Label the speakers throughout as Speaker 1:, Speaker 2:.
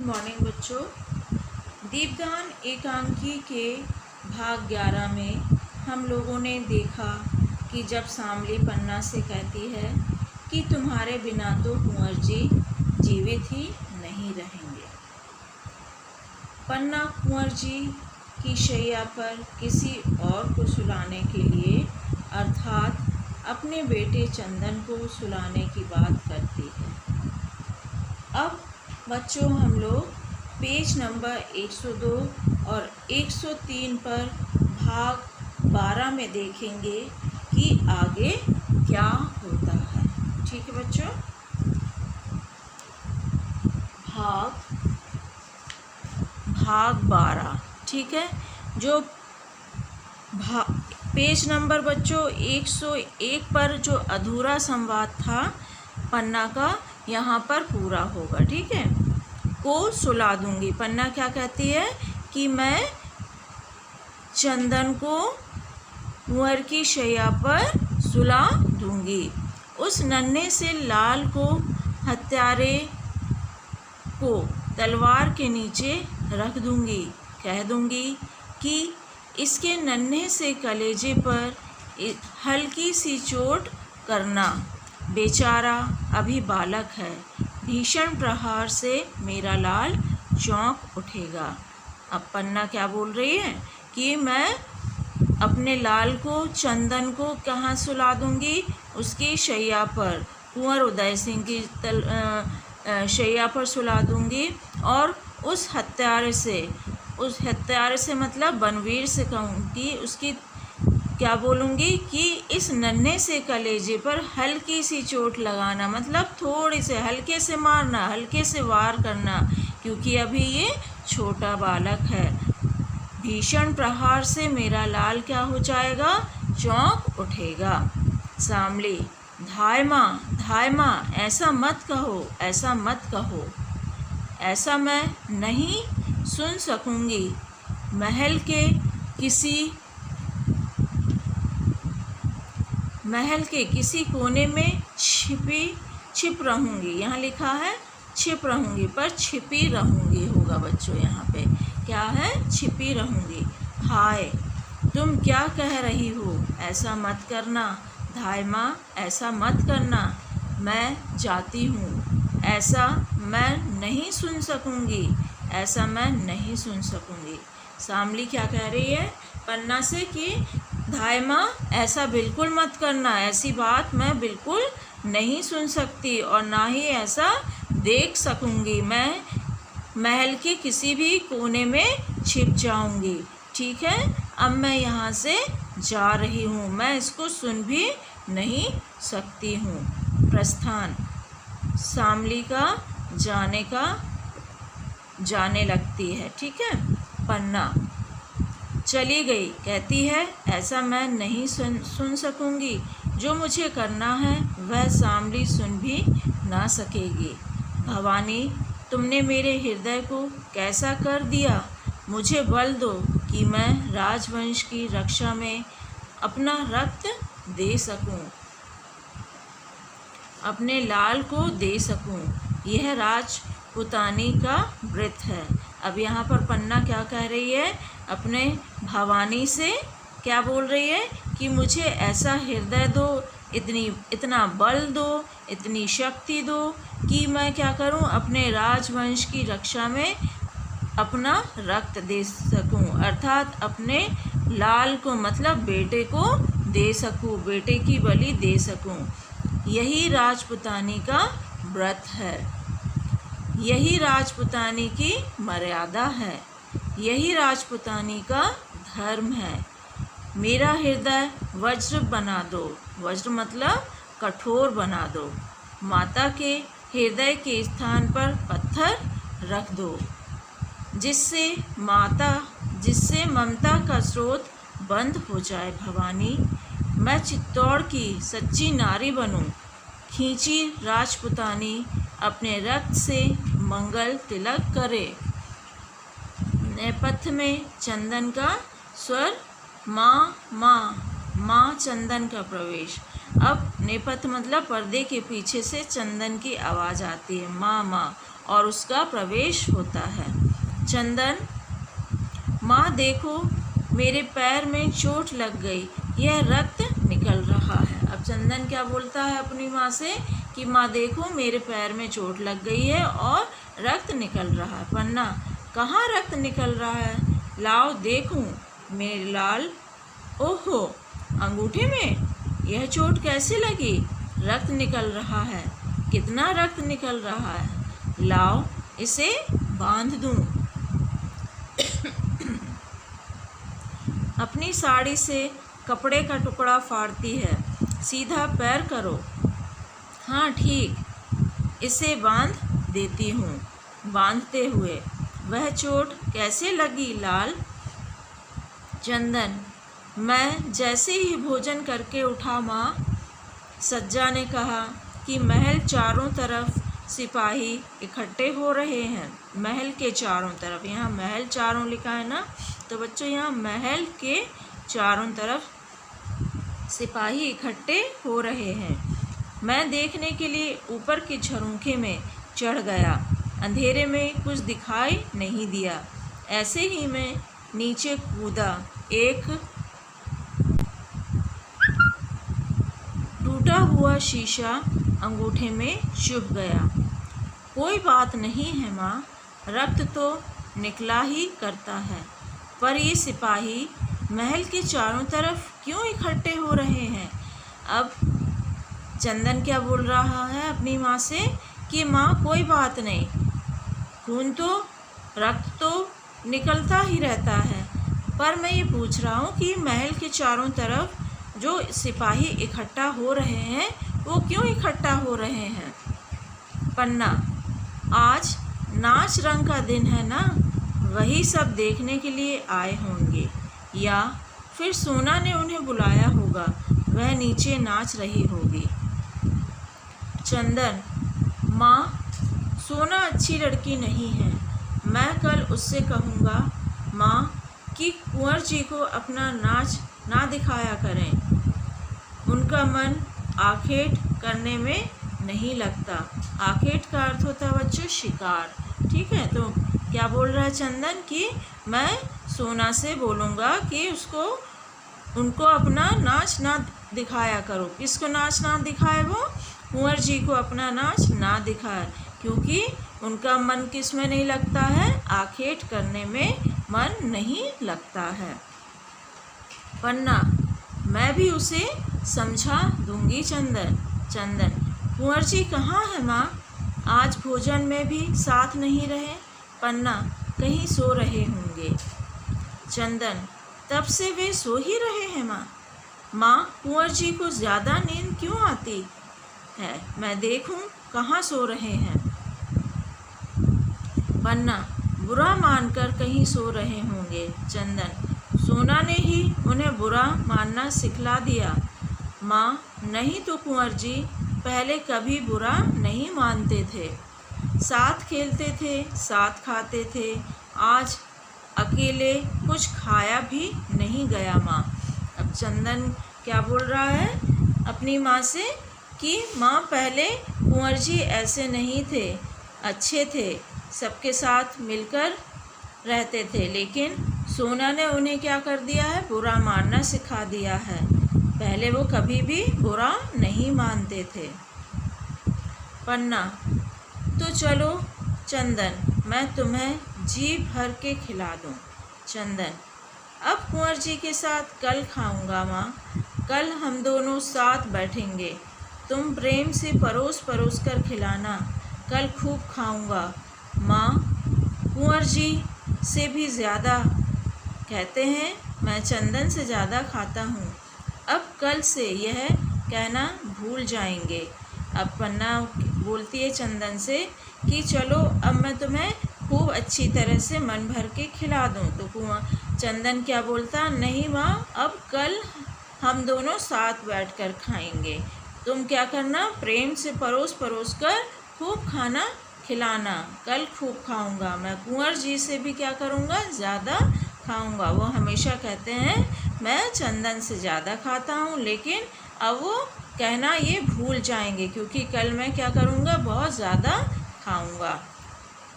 Speaker 1: Morning बच्चों। दीपदान एकांकी के भाग 11 में हम लोगों ने देखा कि जब शामली पन्ना से कहती है कि तुम्हारे बिना तो कुंवर जी जीवित ही नहीं रहेंगे। पन्ना कुंवर जी की शैया पर किसी और को सुलाने के लिए अर्थात अपने बेटे चंदन को सुलाने की बात करती है। अब बच्चों हम लोग पेज नंबर 102 और 103 पर भाग 12 में देखेंगे कि आगे क्या होता है। ठीक है बच्चों, भाग 12। ठीक है, जो पेज नंबर बच्चों 101 पर जो अधूरा संवाद था पन्ना का, यहाँ पर पूरा होगा। ठीक है, को सुला दूंगी। पन्ना क्या कहती है कि मैं चंदन को कुंवर की शैया पर सुला दूंगी। उस नन्हे से लाल को हत्यारे को तलवार के नीचे रख दूंगी। कह दूंगी कि इसके नन्हे से कलेजे पर हल्की सी चोट करना, बेचारा अभी बालक है। भीषण प्रहार से मेरा लाल चौंक उठेगा। अब पन्ना क्या बोल रही है कि मैं अपने लाल को, चंदन को कहाँ सुला दूंगी? उसकी शैया पर, कुंवर उदय सिंह की शैया पर सुला दूंगी। और उस हत्यारे से मतलब बनवीर से कहूँगी, उसकी क्या बोलूँगी कि इस नन्हे से कलेजे पर हल्की सी चोट लगाना, मतलब थोड़ी से हल्के से मारना, हल्के से वार करना, क्योंकि अभी ये छोटा बालक है। भीषण प्रहार से मेरा लाल क्या हो जाएगा? चौंक उठेगा। शामली, धाय माँ, ऐसा मत कहो, ऐसा मत कहो, ऐसा मैं नहीं सुन सकूंगी। महल के किसी कोने में छिप रहूंगी। यहाँ लिखा है छिप रहूंगी, पर छिपी रहूंगी होगा बच्चों। यहाँ पे क्या है? छिपी रहूंगी। हाय, तुम क्या कह रही हो? ऐसा मत करना धाय माँ, ऐसा मत करना। मैं जाती हूँ, ऐसा मैं नहीं सुन सकूंगी, ऐसा मैं नहीं सुन सकूंगी। शामली क्या कह रही है पन्ना से कि धाय माँ, ऐसा बिल्कुल मत करना, ऐसी बात मैं बिल्कुल नहीं सुन सकती और ना ही ऐसा देख सकूंगी। मैं महल के किसी भी कोने में छिप जाऊंगी। ठीक है, अब मैं यहाँ से जा रही हूँ, मैं इसको सुन भी नहीं सकती हूँ। प्रस्थान, शामली का जाने लगती है। ठीक है, पन्ना चली गई, कहती है ऐसा मैं नहीं सुन सकूंगी। जो मुझे करना है वह शामली सुन भी ना सकेगी। भवानी, तुमने मेरे हृदय को कैसा कर दिया? मुझे बल दो कि मैं राजवंश की रक्षा में अपना रक्त दे सकूं, अपने लाल को दे सकूं। यह राजपुतानी का व्रत है। अब यहाँ पर पन्ना क्या कह रही है? अपने भवानी से क्या बोल रही है कि मुझे ऐसा हृदय दो, इतना बल दो, इतनी शक्ति दो कि मैं क्या करूं? अपने राजवंश की रक्षा में अपना रक्त दे सकूं, अर्थात अपने लाल को, मतलब बेटे को दे सकूं, बेटे की बलि दे सकूं। यही राजपुतानी का व्रत है, यही राजपुतानी की मर्यादा है, यही राजपुतानी का धर्म है। मेरा हृदय वज्र बना दो, वज्र मतलब कठोर बना दो। माता के हृदय के स्थान पर पत्थर रख दो, जिससे ममता का स्रोत बंद हो जाए। भवानी, मैं चित्तौड़ की सच्ची नारी बनूं। खींची राजपुतानी अपने रक्त से मंगल तिलक करे। नेपथ्य में चंदन का स्वर, माँ चंदन का प्रवेश। अब नेपथ्य मतलब पर्दे के पीछे से चंदन की आवाज़ आती है, माँ। और उसका प्रवेश होता है। चंदन, माँ देखो, मेरे पैर में चोट लग गई, यह रक्त निकल रहा है। अब चंदन क्या बोलता है अपनी माँ से कि माँ देखो, मेरे पैर में चोट लग गई है और रक्त निकल रहा है। पन्ना, कहाँ रक्त निकल रहा है? लाओ देखूं मेरे लाल। ओहो, अंगूठे में? यह चोट कैसे लगी? रक्त निकल रहा है। कितना रक्त निकल रहा है? लाओ इसे बांध दूं। अपनी साड़ी से कपड़े का टुकड़ा फाड़ती है। सीधा पैर करो। हाँ ठीक, इसे बांध देती हूँ। बांधते हुए, वह चोट कैसे लगी लाल? चंदन, मैं जैसे ही भोजन करके उठा माँ, सज्जा ने कहा कि महल चारों तरफ सिपाही इकट्ठे हो रहे हैं। महल के चारों तरफ, यहाँ महल चारों लिखा है ना, तो बच्चों यहाँ महल के चारों तरफ सिपाही इकट्ठे हो रहे हैं। मैं देखने के लिए ऊपर के झरोखे में चढ़ गया। अंधेरे में कुछ दिखाई नहीं दिया। ऐसे ही मैं नीचे कूदा। एक टूटा हुआ शीशा अंगूठे में चुभ गया। कोई बात नहीं है माँ, रक्त तो निकला ही करता है, पर ये सिपाही महल के चारों तरफ क्यों इकट्ठे हो रहे हैं? अब चंदन क्या बोल रहा है अपनी माँ से कि माँ कोई बात नहीं, खून तो, रक्त तो निकलता ही रहता है, पर मैं ये पूछ रहा हूँ कि महल के चारों तरफ जो सिपाही इकट्ठा हो रहे हैं वो क्यों इकट्ठा हो रहे हैं? पन्ना, आज नाच रंग का दिन है ना, वही सब देखने के लिए आए होंगे, या फिर सोना ने उन्हें बुलाया होगा, वह नीचे नाच रही होगी। चंदन, माँ, सोना अच्छी लड़की नहीं है। मैं कल उससे कहूँगा माँ कि कुंवर जी को अपना नाच ना दिखाया करें, उनका मन आखेट करने में नहीं लगता। आखेट का अर्थ होता है बच्चों शिकार। ठीक है, तो क्या बोल रहा है चंदन कि मैं सोना से बोलूँगा कि उनको अपना नाच ना दिखाया करो। किसको नाच ना दिखाए? वो कुंवर जी को अपना नाच ना दिखाए, क्योंकि उनका मन किस में नहीं लगता है? आखेट करने में मन नहीं लगता है। पन्ना, मैं भी उसे समझा दूंगी चंदन। चंदन, कुंवर जी कहाँ है माँ? आज भोजन में भी साथ नहीं रहे। पन्ना, कहीं सो रहे होंगे। चंदन, तब से वे सो ही रहे हैं माँ। माँ, कुंवर जी को ज़्यादा नींद क्यों आती है? मैं देखूं कहाँ सो रहे हैं। पन्ना, बुरा मानकर कहीं सो रहे होंगे। चंदन, सोना ने ही उन्हें बुरा मानना सिखला दिया। माँ, नहीं तो कुंवर जी पहले कभी बुरा नहीं मानते थे, साथ खेलते थे, साथ खाते थे। आज अकेले कुछ खाया भी नहीं गया माँ। अब चंदन क्या बोल रहा है अपनी माँ से कि माँ पहले कुंवर जी ऐसे नहीं थे, अच्छे थे, सबके साथ मिलकर रहते थे, लेकिन सोना ने उन्हें क्या कर दिया है? बुरा मानना सिखा दिया है। पहले वो कभी भी बुरा नहीं मानते थे। पन्ना, तो चलो चंदन, मैं तुम्हें जी भर के खिला दूँ। चंदन, अब कुंवर जी के साथ कल खाऊंगा माँ। कल हम दोनों साथ बैठेंगे, तुम प्रेम से परोस परोस कर खिलाना, कल खूब खाऊंगा माँ। कुंवर जी से भी ज़्यादा कहते हैं मैं चंदन से ज़्यादा खाता हूँ। अब कल से यह कहना भूल जाएंगे। अब पन्ना बोलती है चंदन से कि चलो अब मैं तुम्हें खूब अच्छी तरह से मन भर के खिला दूँ। तो चंदन क्या बोलता? नहीं माँ, अब कल हम दोनों साथ बैठकर खाएंगे, तुम क्या करना, प्रेम से परोस परोस कर खूब खाना खिलाना। कल खूब खाऊंगा मैं, कुंवर जी से भी क्या करूँगा, ज़्यादा खाऊंगा। वो हमेशा कहते हैं मैं चंदन से ज़्यादा खाता हूँ, लेकिन अब वो कहना ये भूल जाएंगे, क्योंकि कल मैं क्या करूँगा, बहुत ज़्यादा खाऊंगा।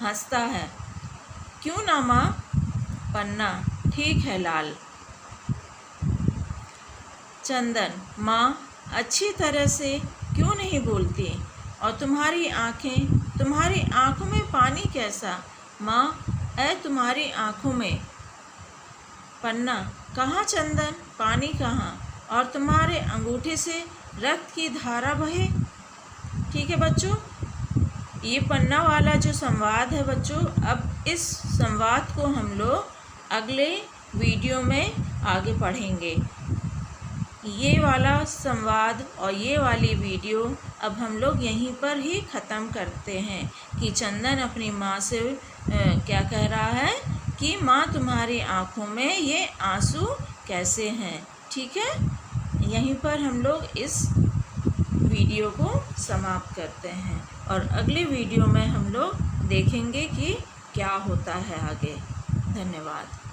Speaker 1: हंसता है। क्यों ना माँ? पन्ना, ठीक है लाल। चंदन, माँ अच्छी तरह से क्यों नहीं बोलती? और तुम्हारी आँखों में पानी कैसा? माँ, तुम्हारी आँखों में। पन्ना, कहाँ चंदन, पानी कहाँ? और तुम्हारे अंगूठे से रक्त की धारा बहे। ठीक है बच्चों, ये पन्ना वाला जो संवाद है बच्चों, अब इस संवाद को हम लोग अगले वीडियो में आगे पढ़ेंगे। ये वाला संवाद और ये वाली वीडियो अब हम लोग यहीं पर ही ख़त्म करते हैं कि चंदन अपनी माँ से क्या कह रहा है कि माँ तुम्हारी आँखों में ये आंसू कैसे हैं। ठीक है, यहीं पर हम लोग इस वीडियो को समाप्त करते हैं और अगले वीडियो में हम लोग देखेंगे कि क्या होता है आगे। धन्यवाद।